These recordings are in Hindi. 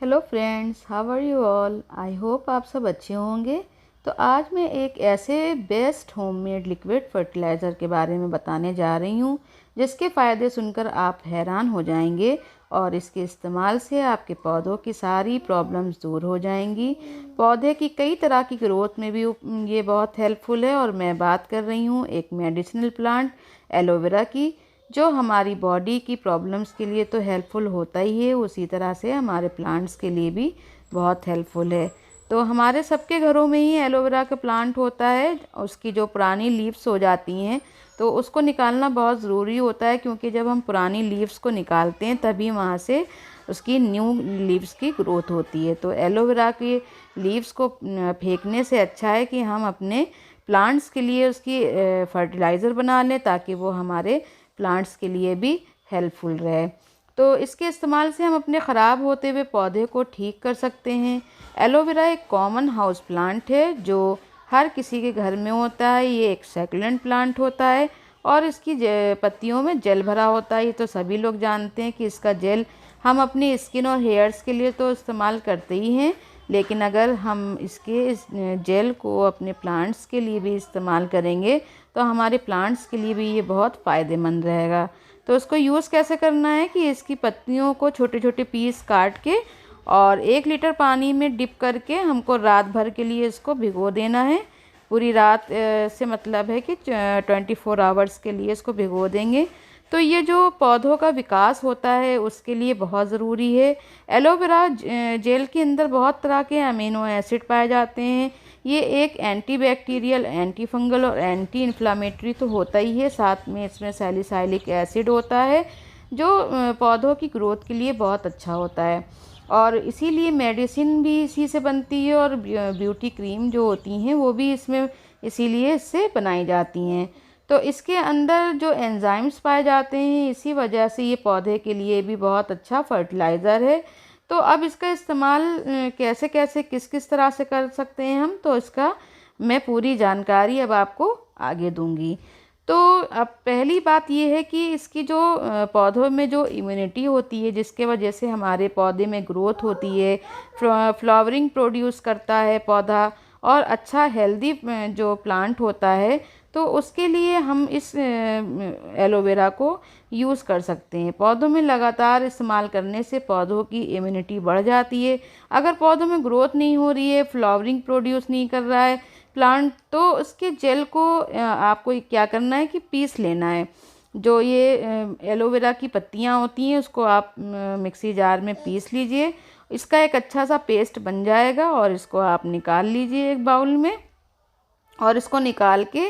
Hello friends, how are you all. I hope आप सब अच्छे होंगे। तो आज मैं एक ऐसे बेस्ट होममेड लिक्विड फर्टिलाइज़र के बारे में बताने जा रही हूँ जिसके फ़ायदे सुनकर आप हैरान हो जाएंगे और इसके इस्तेमाल से आपके पौधों की सारी प्रॉब्लम्स दूर हो जाएंगी। पौधे की कई तरह की ग्रोथ में भी ये बहुत हेल्पफुल है। और मैं बात कर रही हूँ एक मेडिसिनल प्लांट एलोवेरा की, जो हमारी बॉडी की प्रॉब्लम्स के लिए तो हेल्पफुल होता ही है, उसी तरह से हमारे प्लांट्स के लिए भी बहुत हेल्पफुल है। तो हमारे सबके घरों में ही एलोवेरा का प्लांट होता है। उसकी जो पुरानी लीव्स हो जाती हैं तो उसको निकालना बहुत ज़रूरी होता है, क्योंकि जब हम पुरानी लीव्स को निकालते हैं तभी वहाँ से उसकी न्यू लीव्स की ग्रोथ होती है। तो एलोवेरा की लीव्स को फेंकने से अच्छा है कि हम अपने प्लांट्स के लिए उसकी फर्टिलाइज़र बना लें, ताकि वो हमारे प्लांट्स के लिए भी हेल्पफुल रहे। तो इसके इस्तेमाल से हम अपने ख़राब होते हुए पौधे को ठीक कर सकते हैं। एलोवेरा एक कॉमन हाउस प्लांट है जो हर किसी के घर में होता है। ये एक सैकुलेंट प्लांट होता है और इसकी पत्तियों में जेल भरा होता है। ये तो सभी लोग जानते हैं कि इसका जेल हम अपनी स्किन और हेयर्स के लिए तो इस्तेमाल करते ही हैं, लेकिन अगर हम इस जेल को अपने प्लांट्स के लिए भी इस्तेमाल करेंगे तो हमारे प्लांट्स के लिए भी ये बहुत फ़ायदेमंद रहेगा। तो उसको यूज़ कैसे करना है कि इसकी पत्तियों को छोटे छोटे पीस काट के और 1 लीटर पानी में डिप करके हमको रात भर के लिए इसको भिगो देना है। पूरी रात से मतलब है कि 24 आवर्स के लिए इसको भिगो देंगे। तो ये जो पौधों का विकास होता है उसके लिए बहुत ज़रूरी है। एलोवेरा जेल के अंदर बहुत तरह के अमीनो एसिड पाए जाते हैं। ये एक एंटी बैक्टीरियल, एंटी फंगल और एंटी इन्फ्लामेटरी तो होता ही है, साथ में इसमें सैलिसाइलिक एसिड होता है जो पौधों की ग्रोथ के लिए बहुत अच्छा होता है। और इसीलिए मेडिसिन भी इसी से बनती है और ब्यूटी क्रीम जो होती हैं वो भी इसमें इसीलिए इससे बनाई जाती हैं। तो इसके अंदर जो एंजाइम्स पाए जाते हैं इसी वजह से ये पौधे के लिए भी बहुत अच्छा फर्टिलाइज़र है। तो अब इसका इस्तेमाल कैसे कैसे किस किस तरह से कर सकते हैं हम, तो इसका मैं पूरी जानकारी अब आपको आगे दूंगी। तो अब पहली बात ये है कि इसकी जो पौधों में जो इम्यूनिटी होती है जिसके वजह से हमारे पौधे में ग्रोथ होती है, फ्लावरिंग प्रोड्यूस करता है पौधा और अच्छा हेल्दी जो प्लांट होता है, तो उसके लिए हम इस एलोवेरा को यूज़ कर सकते हैं। पौधों में लगातार इस्तेमाल करने से पौधों की इम्यूनिटी बढ़ जाती है। अगर पौधों में ग्रोथ नहीं हो रही है, फ्लावरिंग प्रोड्यूस नहीं कर रहा है प्लांट, तो उसके जेल को आपको क्या करना है कि पीस लेना है। जो ये एलोवेरा की पत्तियां होती हैं उसको आप मिक्सी जार में पीस लीजिए। इसका एक अच्छा सा पेस्ट बन जाएगा और इसको आप निकाल लीजिए एक बाउल में। और इसको निकाल के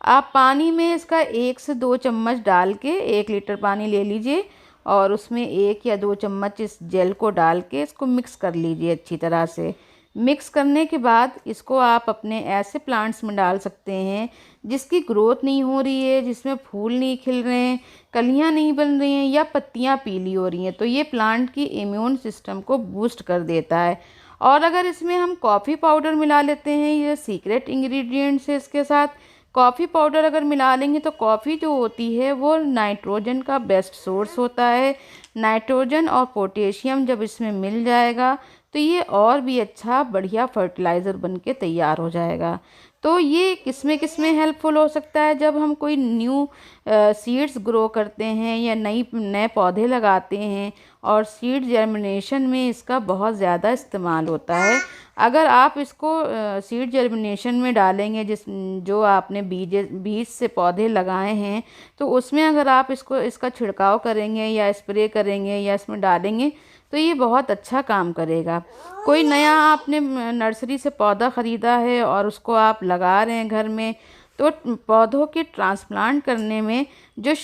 आप पानी में इसका 1 से 2 चम्मच डाल के 1 लीटर पानी ले लीजिए और उसमें 1 या 2 चम्मच इस जेल को डाल के इसको मिक्स कर लीजिए अच्छी तरह से। मिक्स करने के बाद इसको आप अपने ऐसे प्लांट्स में डाल सकते हैं जिसकी ग्रोथ नहीं हो रही है, जिसमें फूल नहीं खिल रहे हैं, कलियां नहीं बन रही हैं या पत्तियां पीली हो रही हैं। तो ये प्लांट की इम्यून सिस्टम को बूस्ट कर देता है। और अगर इसमें हम कॉफ़ी पाउडर मिला लेते हैं, ये सीक्रेट इंग्रेडिएंट्स है इसके साथ। कॉफ़ी पाउडर अगर मिला लेंगे तो कॉफ़ी जो होती है वो नाइट्रोजन का बेस्ट सोर्स होता है। नाइट्रोजन और पोटेशियम जब इसमें मिल जाएगा तो ये और भी अच्छा बढ़िया फर्टिलाइज़र बन के तैयार हो जाएगा। तो ये किस में हेल्पफुल हो सकता है, जब हम कोई न्यू सीड्स ग्रो करते हैं या नए पौधे लगाते हैं और सीड जर्मिनेशन में इसका बहुत ज़्यादा इस्तेमाल होता है। अगर आप इसको सीड जर्मिनेशन में डालेंगे, जो आपने बीज से पौधे लगाए हैं, तो उसमें अगर आप इसका छिड़काव करेंगे या स्प्रे करेंगे या इसमें डालेंगे तो ये बहुत अच्छा काम करेगा। कोई नया आपने नर्सरी से पौधा ख़रीदा है और उसको आप लगा रहे हैं घर में, तो पौधों के ट्रांसप्लांट करने में जो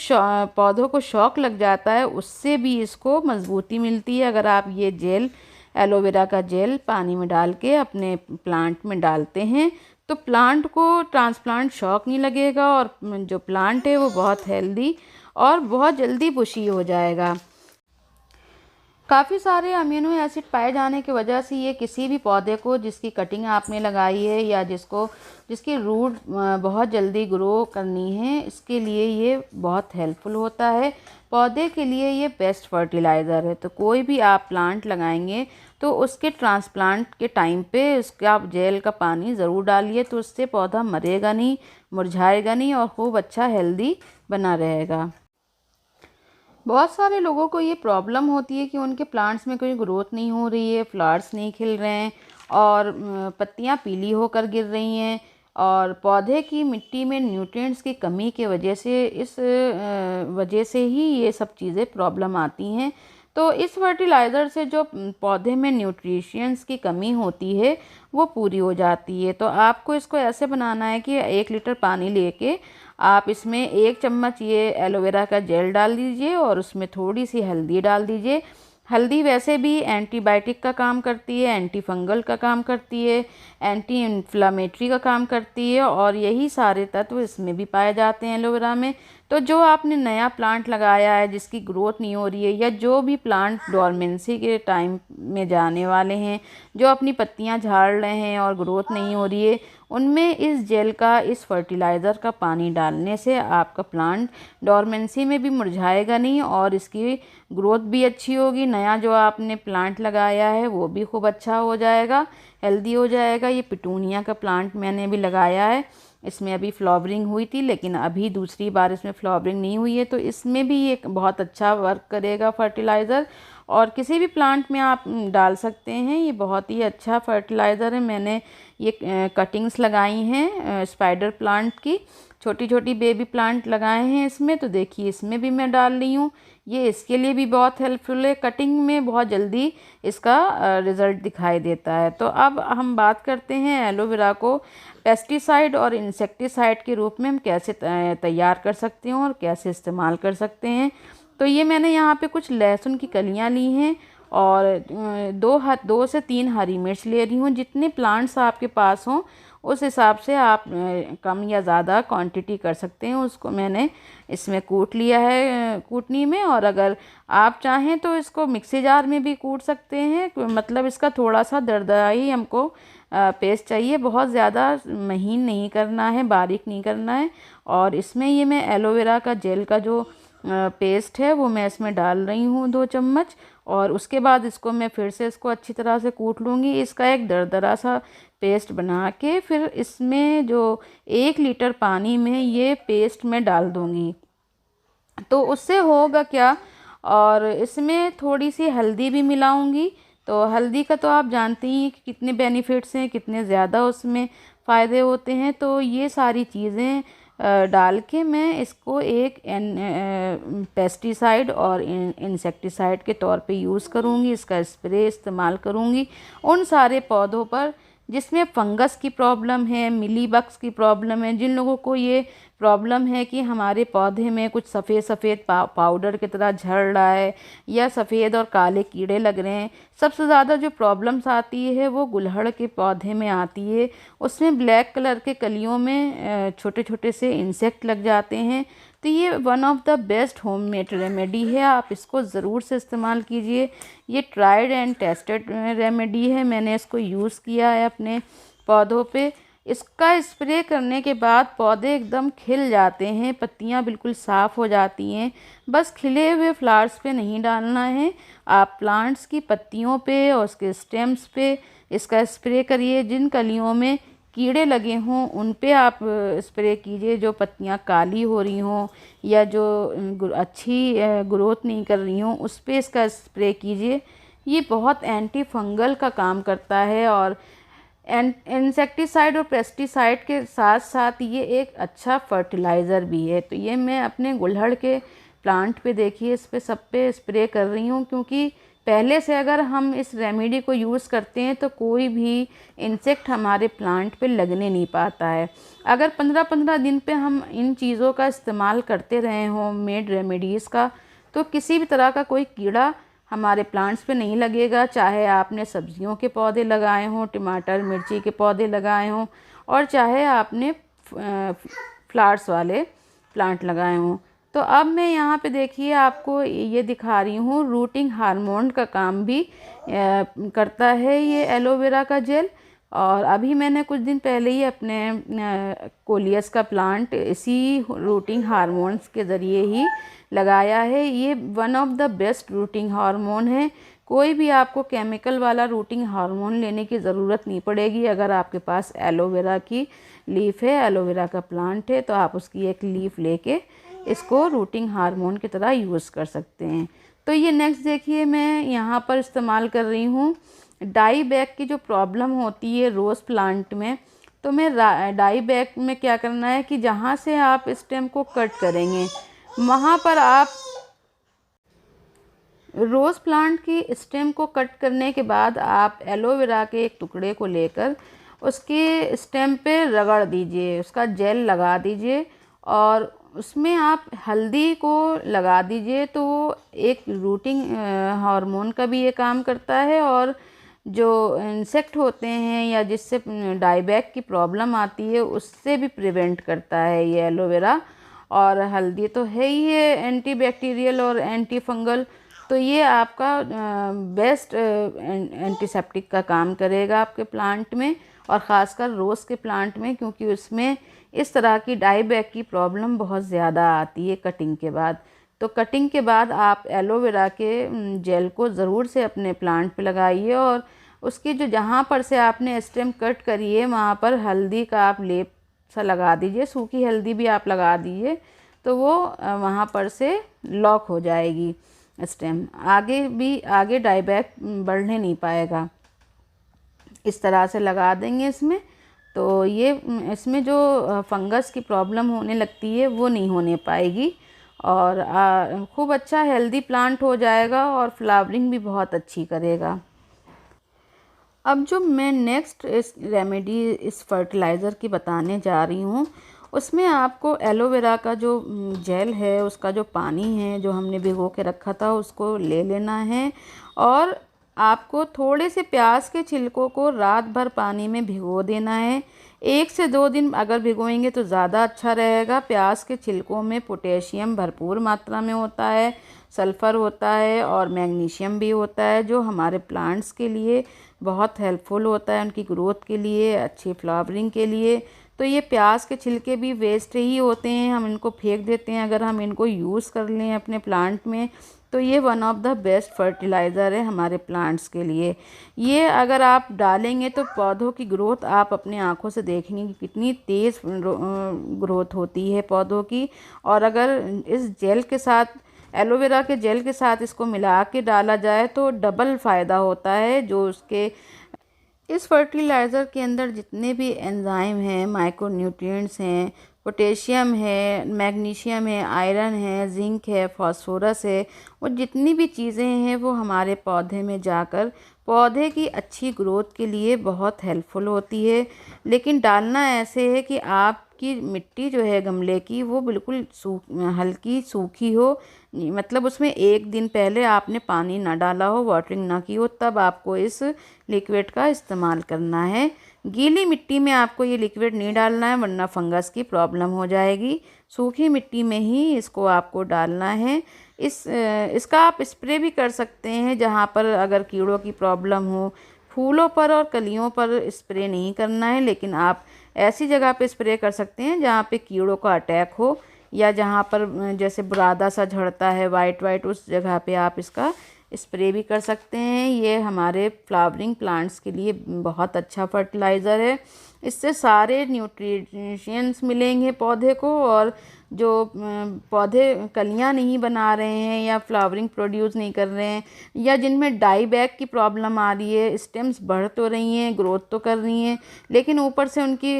पौधों को शौक लग जाता है उससे भी इसको मजबूती मिलती है। अगर आप ये जेल, एलोवेरा का जेल पानी में डाल के अपने प्लांट में डालते हैं तो प्लांट को ट्रांसप्लांट शौक नहीं लगेगा और जो प्लांट है वो बहुत हेल्दी और बहुत जल्दी बुशी हो जाएगा। काफ़ी सारे अमीनो एसिड पाए जाने की वजह से ये किसी भी पौधे को जिसकी कटिंग आपने लगाई है या जिसकी रूट बहुत जल्दी ग्रो करनी है, इसके लिए ये बहुत हेल्पफुल होता है। पौधे के लिए ये बेस्ट फर्टिलाइज़र है। तो कोई भी आप प्लांट लगाएंगे तो उसके ट्रांसप्लांट के टाइम पे उसका आप जेल का पानी ज़रूर डालिए, तो उससे पौधा मरेगा नहीं, मुरझाएगा नहीं और खूब अच्छा हेल्दी बना रहेगा। बहुत सारे लोगों को ये प्रॉब्लम होती है कि उनके प्लांट्स में कोई ग्रोथ नहीं हो रही है, फ्लावर्स नहीं खिल रहे हैं और पत्तियां पीली होकर गिर रही हैं और पौधे की मिट्टी में न्यूट्रिएंट्स की कमी की वजह से इस वजह से ही ये सब चीज़ें प्रॉब्लम आती हैं। तो इस फर्टिलाइज़र से जो पौधे में न्यूट्रिशंस की कमी होती है वो पूरी हो जाती है। तो आपको इसको ऐसे बनाना है कि 1 लीटर पानी लेके आप इसमें 1 चम्मच ये एलोवेरा का जेल डाल दीजिए और उसमें थोड़ी सी हल्दी डाल दीजिए। हल्दी वैसे भी एंटीबायोटिक का काम करती है, एंटी फंगल का काम करती है, एंटी इन्फ्लामेटरी का काम करती है और यही सारे तत्व इसमें भी पाए जाते हैं एलोवेरा में। तो जो आपने नया प्लांट लगाया है जिसकी ग्रोथ नहीं हो रही है या जो भी प्लांट डोरमेंसी के टाइम में जाने वाले हैं, जो अपनी पत्तियां झाड़ रहे हैं और ग्रोथ नहीं हो रही है, उनमें इस जेल का, इस फर्टिलाइज़र का पानी डालने से आपका प्लांट डोरमेंसी में भी मुरझाएगा नहीं और इसकी ग्रोथ भी अच्छी होगी। नया जो आपने प्लांट लगाया है वो भी खूब अच्छा हो जाएगा, हेल्दी हो जाएगा। ये पिटूनिया का प्लांट मैंने भी लगाया है, इसमें अभी फ्लावरिंग हुई थी लेकिन अभी दूसरी बार इसमें फ्लावरिंग नहीं हुई है, तो इसमें भी ये बहुत अच्छा वर्क करेगा फर्टिलाइज़र। और किसी भी प्लांट में आप डाल सकते हैं, ये बहुत ही अच्छा फर्टिलाइज़र है। मैंने ये कटिंग्स लगाई हैं स्पाइडर प्लांट की, छोटी छोटी बेबी प्लांट लगाए हैं इसमें, तो देखिए इसमें भी मैं डाल रही हूँ। ये इसके लिए भी बहुत हेल्पफुल है, कटिंग में बहुत जल्दी इसका रिज़ल्ट दिखाई देता है। तो अब हम बात करते हैं एलोवेरा को पेस्टिसाइड और इंसेक्टिसाइड के रूप में हम कैसे तैयार कर सकते हैं और कैसे इस्तेमाल कर सकते हैं। तो ये मैंने यहाँ पे कुछ लहसुन की कलियाँ ली हैं और 2 से 3 हरी मिर्च ले रही हूँ। जितने प्लांट्स आपके पास हों उस हिसाब से आप कम या ज़्यादा क्वांटिटी कर सकते हैं। उसको मैंने इसमें कूट लिया है कूटनी में, और अगर आप चाहें तो इसको मिक्सी जार में भी कूट सकते हैं। मतलब इसका थोड़ा सा दरदरा ही हमको पेस्ट चाहिए, बहुत ज़्यादा महीन नहीं करना है, बारीक नहीं करना है। और इसमें ये मैं एलोवेरा का जेल का जो पेस्ट है वो मैं इसमें डाल रही हूँ 2 चम्मच, और उसके बाद इसको मैं फिर से इसको अच्छी तरह से कूट लूँगी। इसका एक दरदरा सा पेस्ट बना के फिर इसमें जो 1 लीटर पानी में ये पेस्ट मैं डाल दूँगी। तो उससे होगा क्या, और इसमें थोड़ी सी हल्दी भी मिलाऊंगी। तो हल्दी का तो आप जानते ही हैं कि कितने बेनिफिट्स हैं, कितने ज़्यादा उसमें फ़ायदे होते हैं। तो ये सारी चीज़ें डाल के मैं इसको एक पेस्टिसाइड और इंसेक्टिसाइड के तौर पे यूज़ करूँगी। इसका स्प्रे इस्तेमाल करूँगी उन सारे पौधों पर जिसमें फंगस की प्रॉब्लम है, मिलीबग्स की प्रॉब्लम है। जिन लोगों को ये प्रॉब्लम है कि हमारे पौधे में कुछ सफ़ेद सफ़ेद पाउडर की तरह झड़ रहा है या सफ़ेद और काले कीड़े लग रहे हैं, सबसे ज़्यादा जो प्रॉब्लम्स आती है वो गुलहड़ के पौधे में आती है। उसमें ब्लैक कलर के कलियों में छोटे छोटे से इंसेक्ट लग जाते हैं। तो ये one of the best homemade remedy है, आप इसको ज़रूर से इस्तेमाल कीजिए। ये ट्राइड एंड टेस्टेड रेमेडी है, मैंने इसको यूज़ किया है अपने पौधों पे। इसका स्प्रे करने के बाद पौधे एकदम खिल जाते हैं, पत्तियां बिल्कुल साफ़ हो जाती हैं। बस खिले हुए फ्लावर्स पे नहीं डालना है, आप प्लांट्स की पत्तियों पे और उसके स्टेम्स पे इसका स्प्रे करिए। जिन कलियों में कीड़े लगे हों उन पे आप स्प्रे कीजिए, जो पत्तियां काली हो रही हों या जो अच्छी ग्रोथ नहीं कर रही हों उस पे इसका स्प्रे कीजिए। ये बहुत एंटी फंगल का काम करता है और इंसेक्टिसाइड और पेस्टिसाइड के साथ साथ ये एक अच्छा फर्टिलाइज़र भी है। तो ये मैं अपने गुलहड़ के प्लांट पे देखिए इस पे सब पे स्प्रे कर रही हूँ, क्योंकि पहले से अगर हम इस रेमेडी को यूज़ करते हैं तो कोई भी इंसेक्ट हमारे प्लांट पे लगने नहीं पाता है। अगर 15-15 दिन पे हम इन चीज़ों का इस्तेमाल करते रहे होम मेड रेमेडीज़ का, तो किसी भी तरह का कोई कीड़ा हमारे प्लांट्स पे नहीं लगेगा। चाहे आपने सब्जियों के पौधे लगाए हों, टमाटर मिर्ची के पौधे लगाए हों, और चाहे आपने फ्लावर्स वाले प्लांट लगाए हों। तो अब मैं यहाँ पे देखिए आपको ये दिखा रही हूँ, रूटिंग हार्मोन का काम भी करता है ये एलोवेरा का जेल। और अभी मैंने कुछ दिन पहले ही अपने कोलियस का प्लांट इसी रूटिंग हार्मोन्स के ज़रिए ही लगाया है। ये one of the best routing hormone है। कोई भी आपको केमिकल वाला रूटिंग हार्मोन लेने की ज़रूरत नहीं पड़ेगी। अगर आपके पास एलोवेरा की लीफ है, एलोवेरा का प्लांट है, तो आप उसकी एक लीफ लेके इसको रूटिंग हार्मोन की तरह यूज़ कर सकते हैं। तो ये नेक्स्ट देखिए, मैं यहाँ पर इस्तेमाल कर रही हूँ डाई बैक की जो प्रॉब्लम होती है रोज़ प्लांट में। तो मैं डाई बैक में क्या करना है कि जहाँ से आप स्टेम को कट करेंगे वहाँ पर आप रोज़ प्लांट की स्टेम को कट करने के बाद आप एलोवेरा के एक टुकड़े को लेकर उसके स्टेम पे रगड़ दीजिए, उसका जेल लगा दीजिए और उसमें आप हल्दी को लगा दीजिए। तो एक रूटिंग हार्मोन का भी ये काम करता है और जो इंसेक्ट होते हैं या जिससे डायबैक की प्रॉब्लम आती है उससे भी प्रिवेंट करता है ये एलोवेरा। और हल्दी तो है ही है एंटी बैक्टीरियल और एंटी फंगल, तो ये आपका बेस्ट एंटीसेप्टिक का काम करेगा आपके प्लांट में और ख़ासकर रोज़ के प्लांट में, क्योंकि उसमें इस तरह की डायबैक की प्रॉब्लम बहुत ज़्यादा आती है कटिंग के बाद। तो कटिंग के बाद आप एलोवेरा के जेल को ज़रूर से अपने प्लांट पे लगाइए और उसकी जो जहाँ पर से आपने स्टेम कट करी है वहाँ पर हल्दी का आप लेप सा लगा दीजिए, सूखी हल्दी भी आप लगा दीजिए, तो वो वहाँ पर से लॉक हो जाएगी स्टेम। आगे डायबैक बढ़ने नहीं पाएगा। इस तरह से लगा देंगे इसमें, तो ये इसमें जो फंगस की प्रॉब्लम होने लगती है वो नहीं होने पाएगी और खूब अच्छा हेल्दी प्लांट हो जाएगा और फ्लावरिंग भी बहुत अच्छी करेगा। अब जो मैं नेक्स्ट इस रेमेडी इस फर्टिलाइज़र की बताने जा रही हूँ उसमें आपको एलोवेरा का जो जेल है, उसका जो पानी है जो हमने भिगो के रखा था उसको ले लेना है और आपको थोड़े से प्याज के छिलकों को रात भर पानी में भिगो देना है। 1 से 2 दिन अगर भिगोएंगे तो ज़्यादा अच्छा रहेगा। प्याज के छिलकों में पोटेशियम भरपूर मात्रा में होता है, सल्फ़र होता है और मैग्नीशियम भी होता है, जो हमारे प्लांट्स के लिए बहुत हेल्पफुल होता है, उनकी ग्रोथ के लिए, अच्छी फ्लावरिंग के लिए। तो ये प्याज के छिलके भी वेस्ट ही होते हैं, हम इनको फेंक देते हैं। अगर हम इनको यूज़ कर लें अपने प्लांट में तो ये one of the best fertiliser है हमारे प्लांट्स के लिए। ये अगर आप डालेंगे तो पौधों की ग्रोथ आप अपने आँखों से देखेंगे कि कितनी तेज़ ग्रोथ होती है पौधों की। और अगर इस जेल के साथ, एलोवेरा के जेल के साथ इसको मिला के डाला जाए तो डबल फ़ायदा होता है। जो उसके इस फर्टिलाइज़र के अंदर जितने भी एंजाइम हैं, माइक्रोन्यूट्रिएंट्स हैं, पोटेशियम है, मैग्नीशियम है, आयरन है, जिंक है, फास्फोरस है, वो जितनी भी चीज़ें हैं वो हमारे पौधे में जाकर पौधे की अच्छी ग्रोथ के लिए बहुत हेल्पफुल होती है। लेकिन डालना ऐसे है कि आपकी मिट्टी जो है गमले की वो बिल्कुल हल्की सूखी हो, मतलब उसमें 1 दिन पहले आपने पानी ना डाला हो, वाटरिंग ना की हो, तब आपको इस लिक्विड का इस्तेमाल करना है। गीली मिट्टी में आपको ये लिक्विड नहीं डालना है वरना फंगस की प्रॉब्लम हो जाएगी। सूखी मिट्टी में ही इसको आपको डालना है। इसका आप स्प्रे भी कर सकते हैं जहाँ पर अगर कीड़ों की प्रॉब्लम हो। फूलों पर और कलियों पर स्प्रे नहीं करना है, लेकिन आप ऐसी जगह पे स्प्रे कर सकते हैं जहाँ पे कीड़ों का अटैक हो या जहाँ पर जैसे बुरादा सा झड़ता है वाइट वाइट, उस जगह पे आप इसका स्प्रे भी कर सकते हैं। ये हमारे फ्लावरिंग प्लांट्स के लिए बहुत अच्छा फर्टिलाइज़र है। इससे सारे न्यूट्रिशंस मिलेंगे पौधे को और जो पौधे कलियां नहीं बना रहे हैं या फ्लावरिंग प्रोड्यूस नहीं कर रहे हैं या जिनमें डाई बैक की प्रॉब्लम आ रही है, स्टेम्स बढ़ तो रही हैं, ग्रोथ तो कर रही हैं, लेकिन ऊपर से उनकी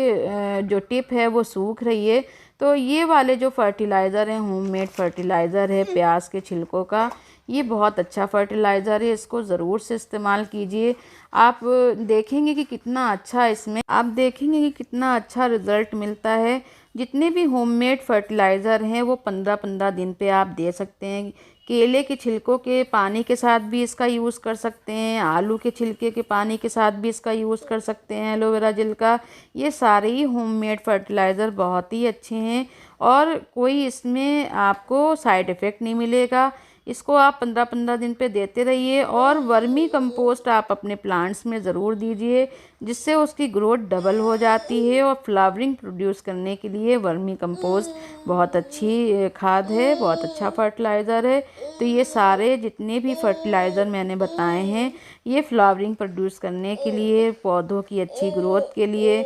जो टिप है वो सूख रही है, तो ये वाले जो फर्टिलाइज़र हैं, होममेड फर्टिलाइज़र है प्याज के छिलकों का, ये बहुत अच्छा फर्टिलाइज़र है। इसको ज़रूर से इस्तेमाल कीजिए। आप देखेंगे कि कितना अच्छा इसमें आप देखेंगे कि कितना अच्छा रिज़ल्ट मिलता है। जितने भी होममेड फर्टिलाइज़र हैं वो 15-15 दिन पे आप दे सकते हैं। केले के छिलकों के पानी के साथ भी इसका यूज़ कर सकते हैं, आलू के छिलके के पानी के साथ भी इसका यूज़ कर सकते हैं, एलोवेरा जेल का। ये सारे ही होममेड फर्टिलाइज़र बहुत ही अच्छे हैं और कोई इसमें आपको साइड इफ़ेक्ट नहीं मिलेगा। इसको आप 15-15 दिन पे देते रहिए। और वर्मी कंपोस्ट आप अपने प्लांट्स में ज़रूर दीजिए, जिससे उसकी ग्रोथ डबल हो जाती है। और फ्लावरिंग प्रोड्यूस करने के लिए वर्मी कंपोस्ट बहुत अच्छी खाद है, बहुत अच्छा फर्टिलाइज़र है। तो ये सारे जितने भी फर्टिलाइज़र मैंने बताए हैं, ये फ्लावरिंग प्रोड्यूस करने के लिए, पौधों की अच्छी ग्रोथ के लिए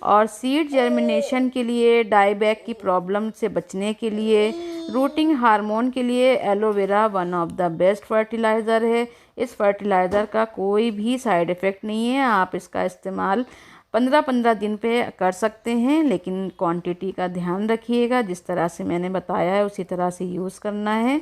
और सीड जर्मिनेशन के लिए, डाईबैक की प्रॉब्लम से बचने के लिए, रूटिंग हार्मोन के लिए aloe vera one of the best fertiliser है। इस फर्टिलाइज़र का कोई भी साइड इफ़ेक्ट नहीं है। आप इसका इस्तेमाल 15-15 दिन पे कर सकते हैं, लेकिन क्वांटिटी का ध्यान रखिएगा। जिस तरह से मैंने बताया है उसी तरह से यूज़ करना है,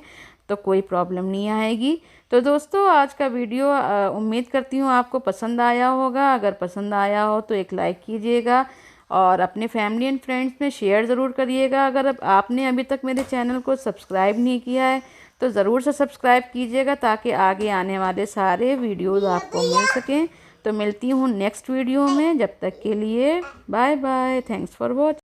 तो कोई प्रॉब्लम नहीं आएगी। तो दोस्तों, आज का वीडियो उम्मीद करती हूँ आपको पसंद आया होगा। अगर पसंद आया हो तो एक लाइक कीजिएगा और अपने फैमिली एंड फ्रेंड्स में शेयर ज़रूर करिएगा। अगर अब आपने अभी तक मेरे चैनल को सब्सक्राइब नहीं किया है तो ज़रूर से सब्सक्राइब कीजिएगा, ताकि आगे आने वाले सारे वीडियोज़ आपको मिल सकें। तो मिलती हूँ नेक्स्ट वीडियो में, जब तक के लिए bye bye. Thanks for watching.